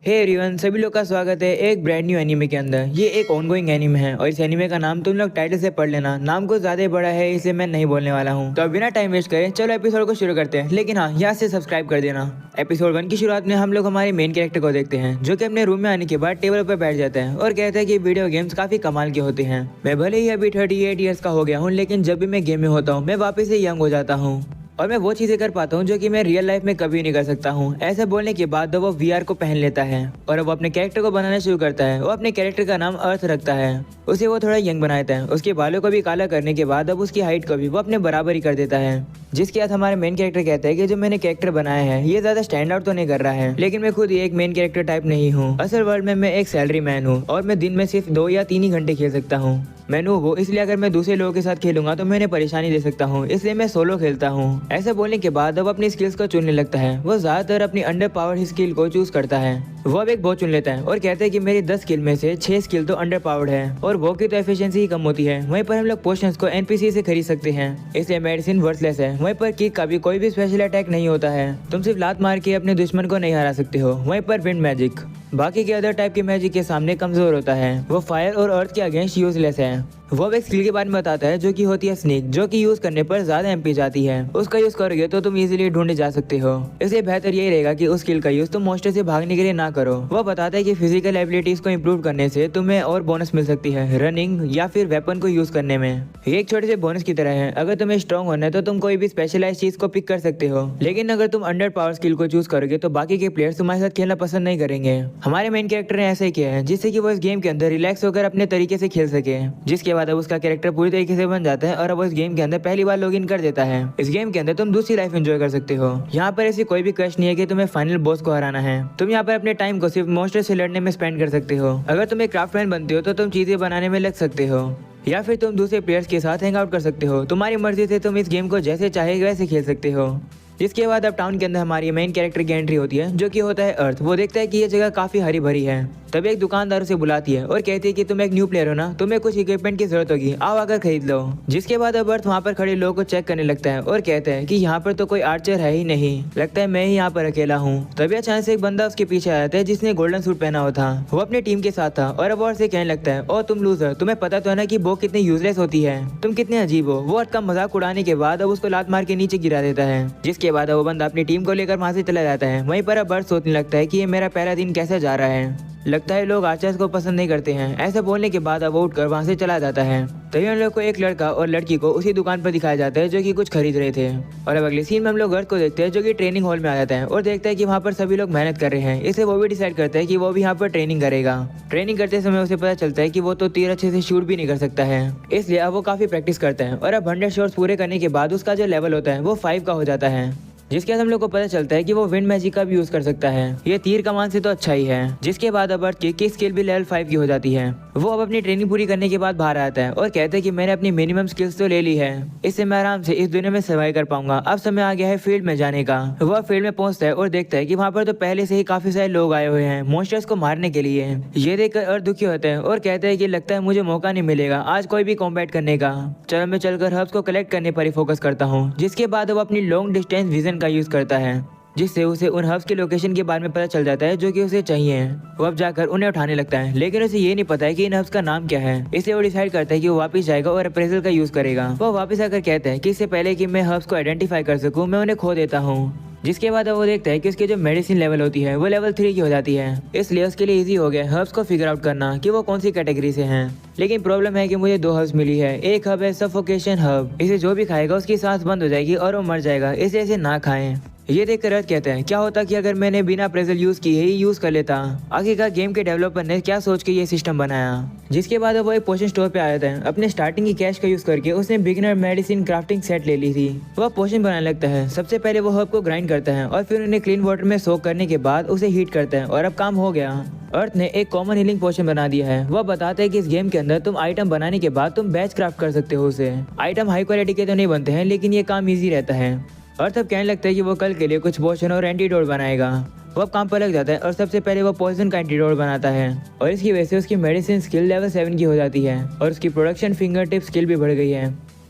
Hey everyone, सभी लोग का स्वागत है एक ब्रांड न्यू एनीमे के अंदर। ये एक ऑनगोइंग एनीमे है और इस एनीमे का नाम तुम लोग टाइटल से पढ़ लेना। नाम कुछ ज्यादा बड़ा है इसलिए मैं नहीं बोलने वाला हूँ। तो बिना टाइम वेस्ट करें चलो एपिसोड को शुरू करते हैं। लेकिन हाँ, यहाँ से सब्सक्राइब कर देना। एपिसोड 1 की शुरुआत में हम लोग हमारे मेन कैरेक्टर को देखते हैं जो कि अपने रूम में आने के बाद टेबल पर बैठ जाता है और कहता है कि वीडियो गेम्स काफी कमाल के होते हैं। मैं भले ही अभी 38 ईयर्स का हो गया हूँ, लेकिन जब भी मैं गेम में होता हूँ मैं वापस से यंग हो जाता हूँ और मैं वो चीजें कर पाता हूँ जो कि मैं रियल लाइफ में कभी नहीं कर सकता हूँ। ऐसा बोलने के बाद वो वीआर को पहन लेता है और अब अपने कैरेक्टर को बनाना शुरू करता है। वो अपने कैरेक्टर का नाम अर्थ रखता है। उसे वो थोड़ा यंग बनाता है। उसके बालों को भी काला करने के बाद अब उसकी हाइट को भी वो अपने बराबर ही कर देता है। जिसके बाद हमारे मेन कैरेक्टर कहता है कि जो मैंने कैरेक्टर बनाया है ये ज्यादा स्टैंड आउट तो नहीं कर रहा है, लेकिन मैं खुद ही एक मेन कैरेक्टर टाइप नहीं हूँ। असल वर्ल्ड में मैं एक सैलरी मैन हूँ और मैं दिन में सिर्फ 2 या 3 ही घंटे खेल सकता हूँ। मैं नूब हूँ, इसलिए अगर मैं दूसरे लोगों के साथ खेलूंगा तो मैं इन्हें परेशानी दे सकता हूँ, इसलिए मैं सोलो खेलता हूँ। ऐसा बोलने के बाद अब अपनी स्किल्स को चुनने लगता है। वो ज्यादातर अपनी अंडर पावर्ड स्किल को चूज करता है। वो अब एक बो चुन लेता है और कहता है कि मेरी 10 स्किल में से 6 स्किल तो अंडर पावर्ड है और बो की तो एफिशिएंसी ही कम होती है। वहीं पर हम लोग पोशंस को एनपीसी से खरीद सकते हैं, इसलिए मेडिसिन वर्थलेस है। वहीं पर किक का भी कोई भी स्पेशल अटैक नहीं होता है। तुम सिर्फ लात मार के अपने दुश्मन को नहीं हरा सकते हो। वहीं पर विंड मैजिक बाकी के अदर टाइप के मैजिक के सामने कमजोर होता है। वो फायर और अर्थ के अगेंस्ट यूजलेस है। वो एक स्किल के बारे में बताता है जो कि होती है स्नेक, जो कि यूज करने पर ज्यादा एमपी जाती है। उसका यूज करोगे तो तुम इजीली ढूंढे जा सकते हो। इसलिए बेहतर यही रहेगा कि उस स्किल का यूज तुम मॉन्स्टर से भागने के लिए ना करो। वो बताता है कि फिजिकल एबिलिटीज को इम्प्रूव करने से तुम्हें और बोनस मिल सकती है रनिंग या फिर वेपन को यूज करने में। ये एक छोटे से बोनस की तरह है। अगर तुम्हें स्ट्रॉन्ग होना है तो तुम कोई भी स्पेशलाइज चीज को पिक कर सकते हो, लेकिन अगर तुम अंडर पावर स्किल को चूज करोगे तो बाकी के प्लेयर्स तुम्हारे साथ खेलना पसंद नहीं करेंगे। हमारे मेन कैरेक्टर ने ऐसा ही किया है जिससे कि वो इस गेम के अंदर रिलैक्स होकर अपने तरीके से खेल सके। जिसके बाद अब उसका कैरेक्टर पूरी तरीके से बन जाता है और अब वो इस गेम के अंदर पहली बार लॉगिन कर देता है। इस गेम के अंदर तुम दूसरी लाइफ एंजॉय कर सकते हो। यहाँ पर ऐसी कोई भी क्वेश्चन नहीं है कि तुम्हें फाइनल बॉस को हराना है। तुम यहाँ पर अपने टाइम को सिर्फ मॉन्स्टर से लड़ने में स्पेंड कर सकते हो। अगर तुम एक क्राफ्टमैन बनते हो तो तुम चीजें बनाने में लग सकते हो या फिर तुम दूसरे प्लेयर्स के साथ हैंग आउट कर सकते हो। तुम्हारी मर्जी से तुम इस गेम को जैसे चाहे वैसे खेल सकते हो। जिसके बाद अब टाउन के अंदर हमारी मेन कैरेक्टर की एंट्री होती है जो कि होता है अर्थ। वो देखता है कि ये जगह काफी हरी भरी है। तभी एक दुकानदार उसे बुलाती है और कहती है कि तुम एक न्यू प्लेयर हो ना, तुम्हें कुछ इक्विपमेंट की जरूरत होगी, आओ आकर खरीद लो। जिसके बाद अब अर्थ वहाँ पर खड़े लोगों को चेक करने लगता है और कहता है कि यहाँ पर तो कोई आर्चर है ही नहीं, लगता है मैं ही यहाँ पर अकेला हूँ। तभी अचानक से एक बंदा उसके पीछे आ जाता है जिसने गोल्डन सूट पहना हुआ था। वो अपनी टीम के साथ था और अब और से कहने लगता है, ओ तुम लूजर, तुम्हें पता तो है ना कि बो कितनी यूजलेस होती है, तुम कितने अजीब हो। वो अर्थ का मजाक उड़ाने के बाद अब उसको लात मार के नीचे गिरा देता है। जिसके बाद वो बंदा अपनी टीम को लेकर वहाँ से चला जाता है। वहीं पर अब अर्थ सोचने लगता है कि ये मेरा पहला दिन कैसे जा रहा है, लगता है लोग आर्चर्स को पसंद नहीं करते हैं। ऐसा बोलने के बाद अब वो उठकर वहाँ से चला जाता है। तभी हम लोग को एक लड़का और लड़की को उसी दुकान पर दिखाया जाता है जो कि कुछ खरीद रहे थे। और अब अगले सीन में हम लोग अर्थ को देखते हैं जो कि ट्रेनिंग हॉल में आ जाता है और देखता है कि वहाँ पर सभी लोग मेहनत कर रहे हैं। इसलिए वो भी डिसाइड करता है कि वो भी यहाँ पर ट्रेनिंग करेगा। ट्रेनिंग करते समय उसे पता चलता है कि वो तो तीर अच्छे से शूट भी नहीं कर सकता है, इसलिए अब वो काफी प्रैक्टिस करता है। और अब 100 शॉट्स पूरे करने के बाद उसका जो लेवल होता है वो 5 का हो जाता है। जिसके बाद हम लोग को पता चलता है कि वो विंड मैजिक का भी यूज कर सकता है। ये तीर कमान से तो अच्छा ही है। जिसके बाद अब अर्थ की स्किल भी लेवल 5 की हो जाती है। वो अब अपनी ट्रेनिंग पूरी करने के बाद बाहर आता है और कहता है कि मैंने अपनी मिनिमम स्किल्स तो ले ली है, इससे मैं आराम से इस दुनिया में सर्वाइव कर पाऊंगा। अब समय आ गया है फील्ड में जाने का। वह फील्ड में पहुंचता है और देखता है कि वहाँ पर तो पहले से ही काफी सारे लोग आए हुए हैं मॉन्स्टर्स को मारने के लिए। ये देखकर अर्थ दुखी होता है और कहता है कि लगता है मुझे मौका नहीं मिलेगा आज कोई भी कॉम्बैट करने का। चलो मैं चलकर हर्ब्स को कलेक्ट करने पर ही फोकस करता हूँ। जिसके बाद वो अपनी लॉन्ग डिस्टेंस विजन का यूज करता है, जिससे उसे उन हर्ब्स के लोकेशन के बारे में पता चल जाता है जो कि उसे चाहिए। वो अब जाकर उन्हें उठाने लगता है, लेकिन उसे ये नहीं पता है कि इन हर्ब्स का नाम क्या है। इसलिए वो डिसाइड करता है कि वो वापस जाएगा और अप्रेजल का यूज करेगा। वो वापस आकर कहता है कि इससे पहले कि मैं हर्ब्स को आइडेंटिफाई कर सकूं मैं उन्हें खो देता हूँ। जिसके बाद वो देखता है कि उसकी जो मेडिसिन लेवल होती है वो लेवल 3 की हो जाती है। इसलिए उसके लिए इजी हो गया हर्ब्स को फिगर आउट करना कि वो कौन सी कैटेगरी से हैं। लेकिन प्रॉब्लम है कि मुझे 2 हर्ब्स मिली है। एक हर्ब है सफोकेशन हर्ब, इसे जो भी खाएगा उसकी सांस बंद हो जाएगी और वो मर जाएगा, इसलिए इसे ना खाएं। ये देखकर अर्थ कहते हैं क्या होता कि अगर मैंने बिना प्रेजल यूज किए ही यूज कर लेता। आखिरकार गेम के डेवलपर ने क्या सोच के ये सिस्टम बनाया। जिसके बाद वो एक पोशन स्टोर पे आया था। अपने स्टार्टिंग की कैश का यूज करके उसने बिगिनर मेडिसिन क्राफ्टिंग सेट ले ली थी। वह पोशन बनाने लगता है। सबसे पहले वो हर्ब को ग्राइंड करता है और फिर उन्हें क्लीन वाटर में सोक करने के बाद उसे हीट करता है और अब काम हो गया। अर्थ ने एक कॉमन हीलिंग पोशन बना दिया है। वह बताता है कि इस गेम के अंदर तुम आइटम बनाने के बाद तुम बैच क्राफ्ट कर सकते हो उसे। आइटम हाई क्वालिटी के तो नहीं बनते हैं, लेकिन ये काम ईजी रहता है। अर्थ अब कहने लगता है कि वो कल के लिए कुछ पोशन और एंटीडोट बनाएगा। वो अब काम पर लग जाता है और सबसे पहले वो पॉइजन का एंटीडोट बनाता है और इसकी वजह से उसकी मेडिसिन स्किल लेवल 7 की हो जाती है और उसकी प्रोडक्शन फिंगर टिप स्किल भी बढ़ गई है।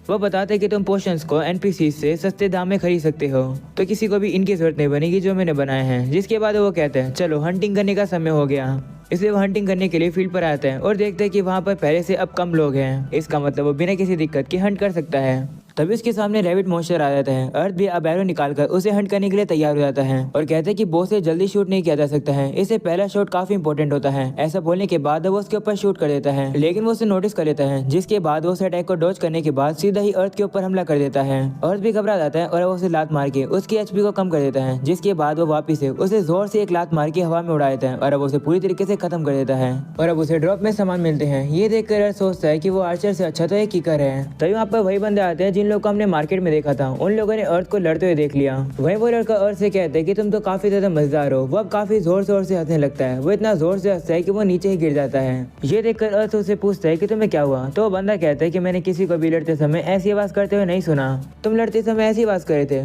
वो बताते हैं कि तुम पोशंस को एनपीसी से सस्ते दाम में खरीद सकते हो, तो किसी को भी इनकी जरूरत नहीं बनेगी जो मैंने बनाए हैं। जिसके बाद वो कहते हैं चलो हंटिंग करने का समय हो गया। इसलिए वो हंटिंग करने के लिए फील्ड पर आते हैं और देखते हैं कि वहाँ पर पहले से अब कम लोग हैं। इसका मतलब वो बिना किसी दिक्कत के हंट कर सकता है। तभी उसके सामने रैबिट मॉन्स्टर आ जाता है। अर्थ भी अब एरो निकालकर उसे हंट करने के लिए तैयार हो जाता है और कहते हैं कि बो से जल्दी शूट नहीं किया जा सकता है, इससे पहला शॉट काफी इंपॉर्टेंट होता है। ऐसा बोलने के बाद वो उसके ऊपर शूट कर देता है, लेकिन वो उसे नोटिस कर लेता है। जिसके बाद वो उस अटैक को डॉज करने के बाद सीधा ही अर्थ के ऊपर हमला कर देता है। अर्थ भी घबरा जाता है और वो उसे लात मार के उसकी एचपी को कम कर देता है। जिसके बाद वो वापिस से उसे जोर से एक लात मार के हवा में उड़ा देता है और अब उसे पूरी तरीके से खत्म कर देता है। और अब उसे ड्रॉप में सामान मिलते हैं। ये देखकर अर्थ सोचता है कि वो आर्चर से अच्छा तो एक किकर है। तभी वहाँ पर वही बंदे आते हैं जिन लोगों को हमने मार्केट में देखा था। उन लोगों ने अर्थ को लड़ते हुए देख लिया। वहीं वो लड़का अर्थ से कहते हैं कि तुम तो काफी ज्यादा मजेदार हो। वो अब काफी जोर शोर से हंसने लगता है। वो इतना जोर से हंसता है कि वो नीचे ही गिर जाता है। ये देखकर अर्थ उसे पूछता है कि तुम्हें क्या हुआ। तो वो बंदा कहता है कि मैंने किसी को भी लड़ते समय ऐसी आवाज करते हुए नहीं सुना। तुम लड़ते समय ऐसी आवाज करे थे,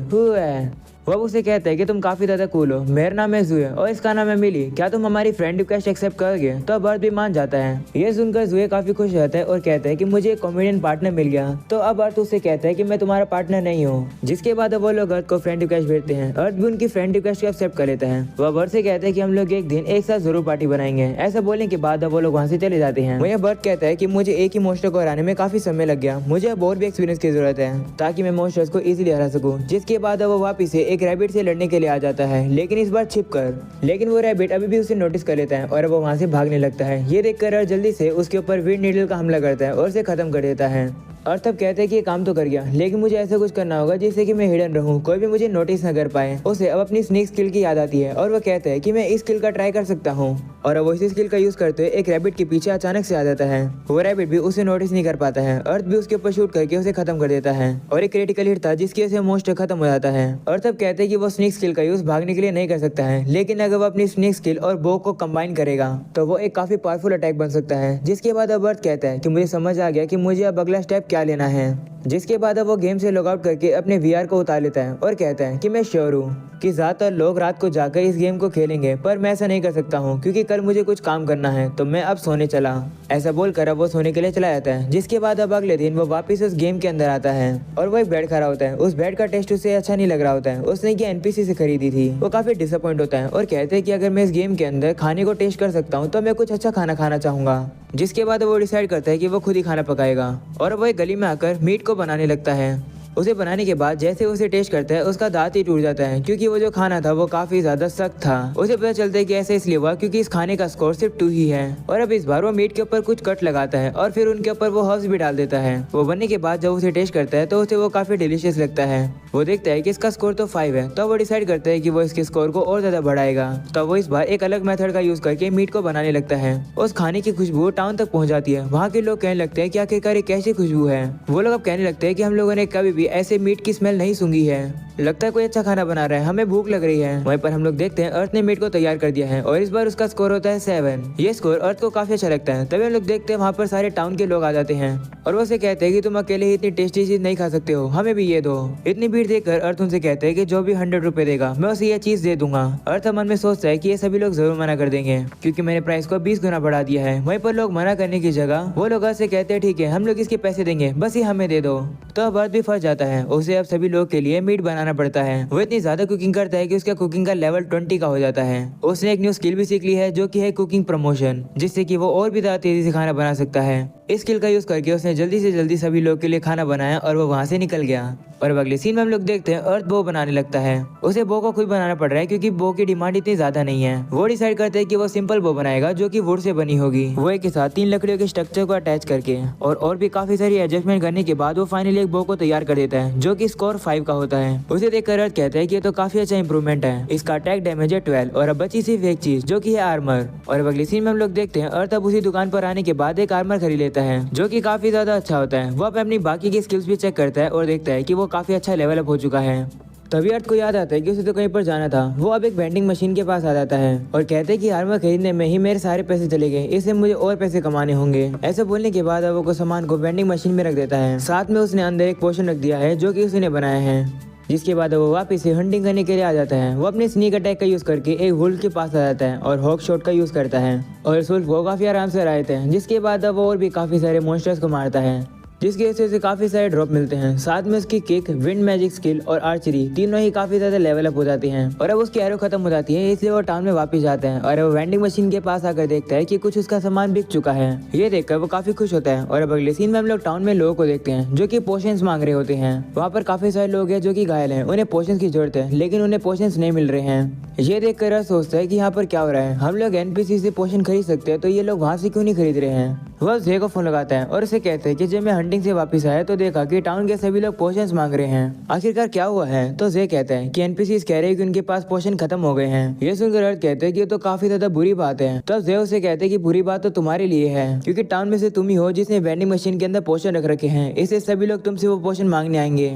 वो उसे कहता है कि तुम काफी ज्यादा कूल हो। मेरा नाम है जुए और इसका नाम है मिली। क्या तुम हमारी फ्रेंड रिक्वेस्ट एक्सेप्ट करोगे? तो अब अर्थ भी मान जाता है। ये सुनकर जुए काफी खुश रहता है और कहता है कि मुझे एक कॉमेडियन पार्टनर मिल गया। तो अब अर्थ उसे कहता है कि मैं तुम्हारा पार्टनर नहीं हूँ। जिसके बाद अब वो लोग अर्थ को फ्रेंड रिक्वेस्ट भेजते हैं। अर्थ भी उनकी फ्रेंड रिक्वेस्ट को एक्सेप्ट कर लेता है। वो अब अर्थ से कहते हैं कि हम लोग एक दिन एक साथ जरूर पार्टी बनाएंगे। ऐसा बोलने के बाद अब वो लोग वहाँ से चले जाते हैं। वहीं बर्थ कहता है कि मुझे एक ही मोस्टर को हराने में काफी समय लग गया। मुझे अब और भी एक्सपीरियंस की जरूरत है ताकि मैं मोस्टर्स को इजीली हरा सकूं। जिसके बाद वो वापिस से एक रैबिट से लड़ने के लिए आ जाता है, लेकिन इस बार छिपकर। लेकिन वो रैबिट अभी भी उसे नोटिस कर लेता है और वो वहां से भागने लगता है। ये देखकर अर्थ जल्दी से उसके ऊपर विंड नीडल का हमला करता है और उसे खत्म कर देता है। अर्थ अब कहते हैं कि ये काम तो कर गया, लेकिन मुझे ऐसा कुछ करना होगा जिससे कि मैं हिडन रहूं, कोई भी मुझे नोटिस न कर पाए। उसे अब अपनी स्नेक स्किल की याद आती है और वो कहता है कि मैं इस स्किल का ट्राई कर सकता हूं। और अब वो इस स्किल का यूज करते हुए एक रैबिट के पीछे अचानक से आ जाता है। वो रैबिट भी उसे नोटिस नहीं कर पाता है। अर्थ भी उसके ऊपर शूट करके उसे खत्म कर देता है और एक क्रिटिकल हिट था जिसकी वजह से मोस्टर खत्म हो जाता है। अर्थ अब कहते हैं कि वो स्नेक स्किल का यूज भागने के लिए नहीं कर सकता है, लेकिन अगर वो अपनी स्नेक स्किल और बो को कंबाइन करेगा तो वो एक काफी पावरफुल अटैक बन सकता है। जिसके बाद अब अर्थ कहता है कि मुझे समझ आ गया कि मुझे अब अगला स्टेप क्या लेना है। जिसके बाद अब वो गेम से लॉग आउट करके अपने वीआर को उतार लेता है और कहता है कि मैं श्योर हूँ कि ज्यादातर लोग रात को जाकर इस गेम को खेलेंगे, पर मैं ऐसा नहीं कर सकता हूँ क्योंकि कल मुझे कुछ काम करना है, तो मैं अब सोने चला। ऐसा बोलकर अब वो सोने के लिए चला जाता है। जिसके बाद अब अगले दिन वो वापस उस गेम के अंदर आता है और वो एक बेड खड़ा होता है। उस बेड का टेस्ट उसे अच्छा नहीं लग रहा होता है। उसने ये एनपीसी से खरीदी थी। वो काफी डिसअपॉइंट होता है और कहते हैं कि अगर मैं इस गेम के अंदर खाने को टेस्ट कर सकता हूँ तो मैं कुछ अच्छा खाना खाना चाहूंगा। जिसके बाद वो डिसाइड करता है कि वो खुद ही खाना पकाएगा और वो एक गली में आकर मीट को बनाने लगता है। उसे बनाने के बाद जैसे उसे टेस्ट करता है उसका दांत ही टूट जाता है क्योंकि वो जो खाना था वो काफी ज्यादा सख्त था। उसे पता चलता है कि ऐसा इसलिए हुआ क्योंकि इस खाने का स्कोर सिर्फ 2 ही है। और अब इस बार वो मीट के ऊपर कुछ कट लगाता है और फिर उनके ऊपर वो हर्ब्स भी डाल देता है। वो बनने के बाद जब उसे टेस्ट करता है तो उसे वो काफी डिलीशियस लगता है। वो देखता है कि इसका स्कोर तो 5 है, तो वो डिसाइड करता है कि वो इसके स्कोर को और ज्यादा बढ़ाएगा। तो वो इस बार एक अलग मेथड का यूज करके मीट को बनाने लगता है। उस खाने की खुशबू टाउन तक पहुंच जाती है। वहाँ के लोग कहने लगते हैं कि आखिरकार ये कैसी खुशबू है। वो लोग अब कहने लगते हैं कि हम लोगों ने कभी भी ऐसे मीट की स्मेल नहीं सूंघी है। लगता है कोई अच्छा खाना बना रहा है, हमें भूख लग रही है। वहीं पर हम लोग देखते हैं अर्थ ने मीट को तैयार कर दिया है और इस बार उसका स्कोर होता है 7। ये स्कोर अर्थ को काफी अच्छा लगता है। तभी हम लोग देखते हैं वहाँ पर सारे टाउन के लोग आ जाते हैं और वो उसे कहते हैं कि तुम अकेले ही इतनी टेस्टी चीज नहीं खा सकते हो, हमें भी ये दो। इतनी भीड़ देखकर अर्थ उनसे कहते हैं कि जो भी 100 रुपए देगा मैं उसे ये चीज दे दूंगा। अर्थ मन में सोचता है कि ये सभी लोग जरूर मना कर देंगे क्योंकि मैंने प्राइस को 20 गुना बढ़ा दिया है। वहीं पर लोग मना करने की जगह वो लोग अर्थ से कहते हैं ठीक है हम लोग इसके पैसे देंगे, बस ये हमें दे दो। तो अब अर्थ भी फंस जाता है। उसे अब सभी लोग के लिए मीट बनाना पड़ता है। वो इतनी ज्यादा कुकिंग करता है कि उसका कुकिंग का लेवल 20 का हो जाता है। उसने एक न्यू स्किल भी सीख ली है जो कि है कुकिंग प्रमोशन, जिससे कि वो और भी ज्यादा तेजी से खाना बना सकता है। इस स्किल का यूज करके उसने जल्दी से जल्दी सभी लोग के लिए खाना बनाया और वो वहाँ से निकल गया। और अगले सीन में हम लोग देखते हैं अर्थ बो बनाने लगता है। उसे बो को खुद बनाना पड़ रहा है क्योंकि बो की डिमांड इतनी ज्यादा नहीं है। वो डिसाइड करते हैं कि वो सिंपल बो बनाएगा जो कि वुड से बनी होगी। वो एक के साथ 3 लकड़ियों के स्ट्रक्चर को अटैच करके और भी काफी सारी एडजस्टमेंट करने के बाद वो फाइनली एक बो को तैयार कर देता है जो कि स्कोर 5 का होता है। उसे देखकर अर्थ कहता है कि ये तो काफी अच्छा इंप्रूवमेंट है। इसका अटैक डैमेज है 12 और अब बची सिर्फ एक चीज जो कि है आर्मर। और अब अगले सीन में हम लोग देखते हैं अर्थ अब उसी दुकान पर आने के बाद एक आर्मर खरीद लेता है जो कि काफी ज्यादा अच्छा होता है। वो अपनी बाकी की स्किल्स भी चेक करता है और देखता है कि वो काफी अच्छा लेवल अप हो चुका है। तभी अर्थ को याद आता है कि उसे तो कहीं पर जाना था। वो अब एक वेंडिंग मशीन के पास आ जाता है और कहते हैं कि आर्मर खरीदने में ही मेरे सारे पैसे चले गए, इससे मुझे और पैसे कमाने होंगे। ऐसा बोलने के बाद वो सामान को वेंडिंग मशीन में रख देता है। साथ में उसने अंदर एक पोशन रख दिया है जो कि उसने बनाया है। जिसके बाद वो वापस से हंटिंग करने के लिए आ जाता है। वो अपने स्नीक अटैक का यूज करके एक वुल्फ के पास आ जाता है और हॉक शॉट का यूज करता है और इस वुल्फ को काफी आराम से हराते हैं। जिसके बाद वो और भी काफी सारे मॉन्स्टर्स को मारता है। जिसकी वजह से उसे काफी सारे ड्रॉप मिलते हैं। साथ में उसकी किक, विंड मैजिक स्किल और आर्चरी तीनों ही काफी ज्यादा लेवल अप हो जाती हैं। और अब उसकी एरो खत्म हो जाती है, इसलिए वो टाउन में वापस जाता है और वो वेंडिंग मशीन के पास आकर देखता है कि कुछ उसका सामान बिक चुका है। ये देखकर वो काफी खुश होता है। और अब अगले सीन में हम लोग टाउन में लोगों को देखते हैं जो कि पोशंस मांग रहे होते हैं। वहाँ पर काफी सारे लोग हैं जो कि घायल हैं, उन्हें पोशंस की जरूरत है लेकिन उन्हें पोशंस नहीं मिल रहे हैं। ये देखकर रस सोचता है कि यहाँ पर क्या हो रहा है, हम लोग एनपीसी से पोशन खरीद सकते हैं तो ये लोग वहाँ से क्यों नहीं खरीद रहे हैं। वह जे को फोन लगाता है और उसे कहते हैं कि जब मैं हंटिंग से वापस आया तो देखा कि टाउन के सभी लोग पोशंस मांग रहे हैं, आखिरकार क्या हुआ है। तो जे कहता है कि एनपीसी कह रहे हैं कि उनके पास पोशन खत्म हो गए हैं। ये सुनकर अर्थ कहते हैं कि ये तो काफी ज्यादा बुरी बात है। तब जे उसे कहते हैं कि बुरी बात तो तुम्हारे लिए है, क्योंकि टाउन में से तुम ही हो जिसने वेंडिंग मशीन के अंदर पोशन रख रखे हैं, इससे सभी लोग तुमसे वो पोशन मांगने आएंगे।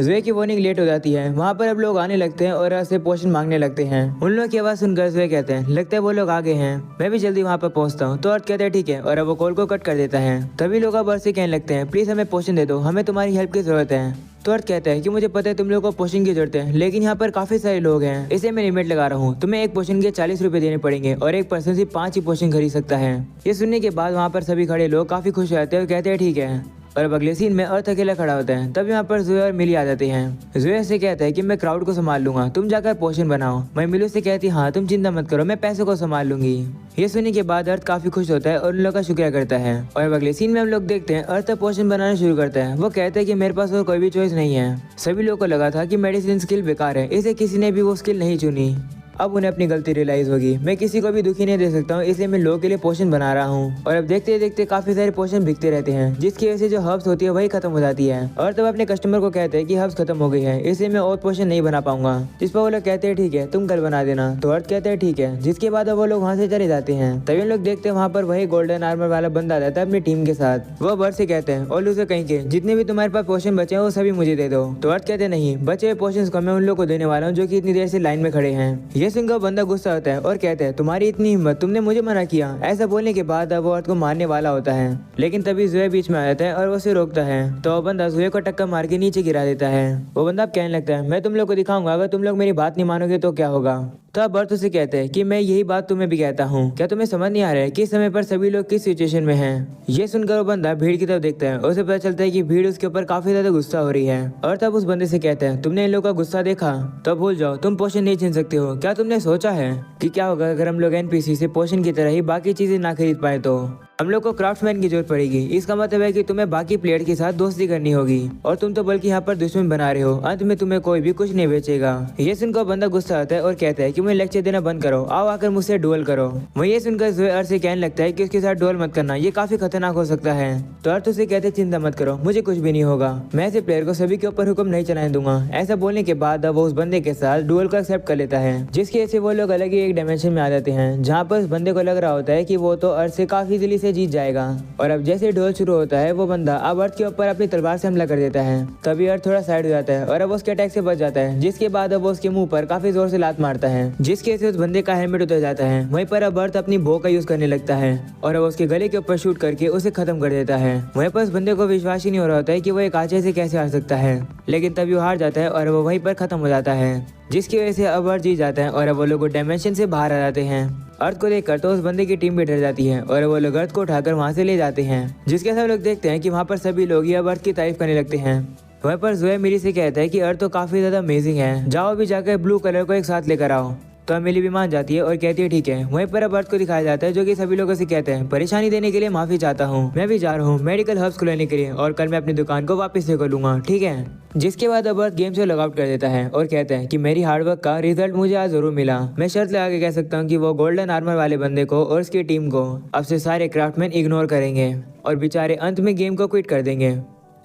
ज़ुए की वार्निंग लेट हो जाती है। वहाँ पर अब लोग आने लगते हैं और से पोशन मांगने लगते हैं। उन लोगों की आवाज़ सुनकर ज़ुए कहते हैं लगता है वो लोग आ गए हैं, मैं भी जल्दी वहाँ पर पहुँचता हूँ। तो अर्थ कहते हैं ठीक है और अब वो कॉल को कट कर देता है। तभी लोग अब अर्थ से कहने लगते हैं प्लीज़ हमें पोशन दे दो, हमें तुम्हारी हेल्प की ज़रूरत है। तो अर्थ कहता है कि मुझे पता है तुम लोगों को पोशन की जरूरत है, लेकिन यहाँ पर काफी सारे लोग हैं, इसे मैं लिमिट लगा रहा हूँ। तुम्हें एक पोशन के 40 रुपए देने पड़ेंगे और एक पर्सन सिर्फ 5 ही पोशन खरीद सकता है। ये सुनने के बाद वहाँ पर सभी खड़े लोग काफी खुश हो जाते हैं और कहते हैं ठीक है। और अब अगले सीन में अर्थ अकेला खड़ा होता है। तब यहाँ पर ज़ुए और मिली आ जाते हैं। ज़ुए से कहता है कि मैं क्राउड को संभाल लूंगा, तुम जाकर पोशन बनाओ। मैं मिलू से कहती हाँ तुम चिंता मत करो, मैं पैसों को संभाल लूंगी। ये सुनने के बाद अर्थ काफी खुश होता है और उन लोगों का शुक्रिया करता है। और अब अगले सीन में हम लोग देखते हैं अर्थ पोशन बनाना शुरू करता है। वो कहता है कि मेरे पास और कोई भी चॉइस नहीं है। सभी लोगों को लगा था कि मेडिसिन स्किल बेकार है, इसे किसी ने भी वो स्किल नहीं चुनी। अब उन्हें अपनी गलती रियलाइज होगी। मैं किसी को भी दुखी नहीं दे सकता हूँ, इसलिए मैं लोगों के लिए पोशन बना रहा हूँ। और अब देखते देखते काफी सारे पोशन बिकते रहते हैं, जिसकी वजह से जो हर्ब्स होती है वही खत्म हो जाती है। और तब अपने कस्टमर को कहते हैं कि हर्ब्स खत्म हो गई है, इसलिए मैं और पोशन नहीं बना पाऊंगा। जिस पर वो लोग कहते हैं ठीक है तुम कल बना देना। तो अर्थ कहते हैं ठीक है, जिसके बाद अब वो लोग वहाँ से चले जाते हैं। तभी हम लोग देखते हैं वहाँ पर वही गोल्डन आर्मर वाला बंदा आ जाता है अपनी टीम के साथ। वो बर्ड से कहते हैं और उसे कहीं के जितने भी तुम्हारे पास पोशन बचे हैं वो सभी मुझे दे दो। तो अर्थ कहते नहीं, बचे हुए पोशन को मैं उन लोग को देने वाला हूँ जो की इतनी देर से लाइन में खड़े हैं। ये सुनकर बंदा होता है और कहते हैं तुम्हारी इतनी हिम्मत, तुमने मुझे मना किया। ऐसा बोलने के बाद अब वो अर्थ को मारने वाला होता है, लेकिन तभी ज़ुए बीच में आ जाता है और वो उसे रोकता है। तो वो बंदा ज़ुए को टक्कर मार के नीचे गिरा देता है। वो बंदा अब कहने लगता है मैं तुम लोग को दिखाऊंगा, अगर तुम लोग मेरी बात नहीं मानोगे तो क्या होगा। तो अब अर्थ उसे कहते हैं कि मैं यही बात तुम्हें भी कहता हूँ, क्या तुम्हें समझ नहीं आ रहा है कि इस समय पर सभी लोग किस सिचुएशन में हैं। ये सुनकर वो बंदा भीड़ की तरफ देखता है और उसे पता चलता है कि भीड़ उसके ऊपर काफी ज्यादा गुस्सा हो रही है। और तब उस बंदे से कहते हैं तुमने इन लोगों का गुस्सा देखा, तो भूल जाओ तुम पोशन नहीं छीन सकते हो। क्या तुमने सोचा है कि क्या होगा अगर हम लोग एनपीसी से पोशन की तरह ही बाकी चीजें ना खरीद पाए तो हम लोग को क्राफ्टमैन की जरूरत पड़ेगी। इसका मतलब है कि तुम्हें बाकी प्लेयर के साथ दोस्ती करनी होगी और तुम तो बल्कि यहाँ पर दुश्मन बना रहे हो। अंत में तुम्हें कोई भी कुछ नहीं बेचेगा। ये सुनकर बंदा गुस्सा आता है और कहता है कि मुझे लेक्चर देना बंद करो, आओ आकर मुझसे डुअल करो। वही ये सुनकर ज़ुए अर्थ से कहने लगता है कि उसके साथ डुअल मत करना, ये काफी खतरनाक हो सकता है। तो अर्थ उसे कहते चिंता मत करो, मुझे कुछ भी नहीं होगा, मैं ऐसे प्लेयर को सभी के ऊपर हुक्म नहीं चलाने दूंगा। ऐसा बोलने के बाद अब वो उस बंदे के साथ डुअल को एक्सेप्ट कर लेता है, जिसकी वजह से वो लोग अलग ही एक डायमेंशन में आ जाते हैं, जहाँ पर उस बंदे को लग रहा होता है कि वो तो अर्थ से काफी इजीली से जीत जाएगा। और अब जैसे डुअल शुरू होता है वो बंदा अब अर्थ के ऊपर अपनी तलवार से हमला कर देता है। तभी अर्थ थोड़ा साइड हो जाता है और अब उसके अटैक से बच जाता है, जिसके बाद अब वो उसके मुंह पर काफी जोर से लात मारता है, जिसकी वजह से उस बंदे का हेलमेट उतर जाता है। वहीं पर अब अर्थ अपनी बो का यूज करने लगता है और अब उसके गले के ऊपर शूट करके उसे खत्म कर देता है। वहीं पर उस बंदे को विश्वास ही नहीं हो रहा होता है कि वो एक आचे से कैसे हार सकता है, लेकिन तभी वो हार जाता है और वो वहीं पर खत्म हो जाता है, जिसकी वजह से अब अर्थ जीत जाता है और अब वो लोग डायमेंशन से बाहर आ जाते हैं। अर्थ को देखकर तो उस बंदे की टीम भी डर जाती है और वो लोग अर्थ को उठाकर वहाँ से ले जाते हैं, जिसके साथ लोग देखते हैं कि वहाँ पर सभी लोग ही अब अर्थ की तारीफ करने लगते हैं। वहीं पर ज़ुए मिली से कहता है कि अर्थ तो काफी ज्यादा अमेजिंग है, जाओ भी जाकर ब्लू कलर को एक साथ लेकर आओ। तो अमेली भी मान जाती है और कहती है ठीक है। वहीं पर अब अर्थ को दिखाया जाता है जो कि सभी लोगों से कहते हैं परेशानी देने के लिए माफी चाहता हूँ, मैं भी जा रहा हूँ मेडिकल हर्ब्स को लेने के लिए और कल मैं अपनी दुकान को वापस से खोलूंगा, ठीक है। जिसके बाद अब अर्थ गेम से लॉग आउट कर देता है और कहता है कि मेरी हार्डवर्क का रिजल्ट मुझे आज जरूर मिला। मैं शर्त लगा के कह सकता हूँ कि वो गोल्डन आर्मर वाले बंदे को और उसकी टीम को अब से सारे क्राफ्टमैन इग्नोर करेंगे और बेचारे अंत में गेम को क्विट कर देंगे।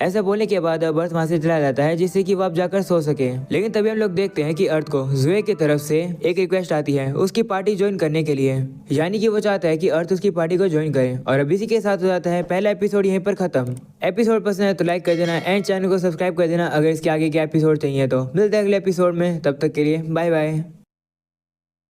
ऐसा बोलने के बाद अब अर्थ वहाँ से चला जाता है जिससे कि वो अब जाकर सो सके। लेकिन तभी हम लोग देखते हैं कि अर्थ को ज़ुए की तरफ से एक रिक्वेस्ट आती है उसकी पार्टी ज्वाइन करने के लिए, यानी कि वो चाहता है कि अर्थ उसकी पार्टी को ज्वाइन करे। और अब इसी के साथ हो जाता है पहला एपिसोड यहीं पर खत्म। एपिसोड पसंद है तो लाइक कर देना एंड चैनल को सब्सक्राइब कर देना अगर इसके आगे के एपिसोड चाहिए तो। मिलते हैं अगले एपिसोड में, तब तक के लिए बाय बाय।